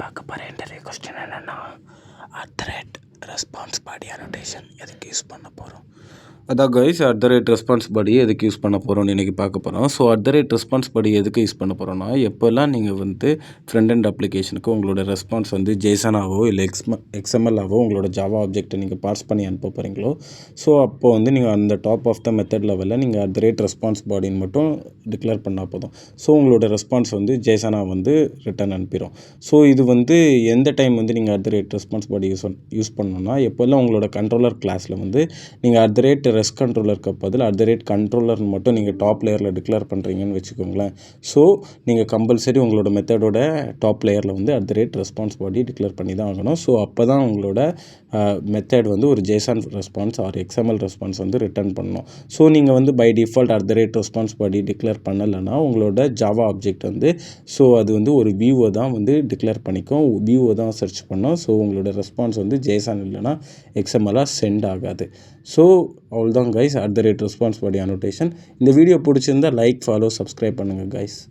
பார்க்க போகிற interview question என்னென்னா அட்ரேட் ரெஸ்பான்ஸ் பாடி அனோட்டேஷன் எதுக்கு யூஸ் பண்ண போகிறோம். அதான் கைஸ் ரெஸ்பான்ஸ் பாடி எதுக்கு யூஸ் பண்ண போகிறோம்னு இன்றைக்கி பார்க்க போகிறோம். ஸோ ரெஸ்பான்ஸ் பாடி எதுக்கு யூஸ் பண்ண போகிறோன்னா, எப்போல்லாம் நீங்கள் ஃப்ரண்ட் அண்ட் அப்ளிகேஷனுக்கு உங்களோட ரெஸ்பான்ஸ் ஜேசனாவோ இல்லை எக்ஸ்எம்எல்லாவோ உங்களோட ஜாவா ஆப்ஜெக்ட்டை நீங்கள் பாஸ் பண்ணி அனுப்ப போகிறீங்களோ, ஸோ அப்போ நீங்கள் அந்த டாப் ஆஃப் த மெத்தட் லெவலில் நீங்கள் ரெஸ்பான்ஸ் பாடின்னு மட்டும் டிக்ளேர் பண்ணால் போதும். ஸோ உங்களோட ரெஸ்பான்ஸ் ஜேசனா ரிட்டர்ன் அனுப்பிடும். ஸோ இது எந்த டைம் நீங்கள் ரெஸ்பான்ஸ் பாடி யூஸ் பண்ணணும்னா, எப்போல்லாம் உங்களோட கண்ட்ரோலர் கிளாஸில் நீங்கள் ரெஸ்ட் கண்ட்ரோலருக்கு பதில் கண்ட்ரோலர்னு மட்டும் நீங்கள் டாப் லேயரில் டிக்ளேர் பண்ணுறீங்கன்னு வச்சுக்கோங்களேன். ஸோ நீங்கள் கம்பல்சரி உங்களோட மெத்தடோட டாப் லேயரில் ரெஸ்பான்ஸ் பாடி டிக்ளேர் பண்ணி தான் ஆகணும். ஸோ அப்போ தான் உங்களோட மெத்தட் ஒரு JSON response or XML response return பண்ணணும். ஸோ நீங்கள் by default response body declare பண்ணலைன்னா உங்களோட ஜாவா ஆப்ஜெக்ட் ஸோ அது ஒரு வியூவை தான் டிக்ளேர் பண்ணிக்கும், வியூவை தான் சர்ச் பண்ணோம். ஸோ உங்களோட ரெஸ்பான்ஸ் ஜேசன் இல்லைனா எக்ஸ்எம்எல்லாக சென்ட் ஆகாது. ஸோ அவ்வளோதான் கைஸ் ரெஸ்பான்ஸ் பாடி அனோட்டேஷன். இந்த வீடியோ பிடிச்சிருந்தால் லைக், ஃபாலோ, சப்ஸ்கிரைப் பண்ணுங்கள் கைஸ்.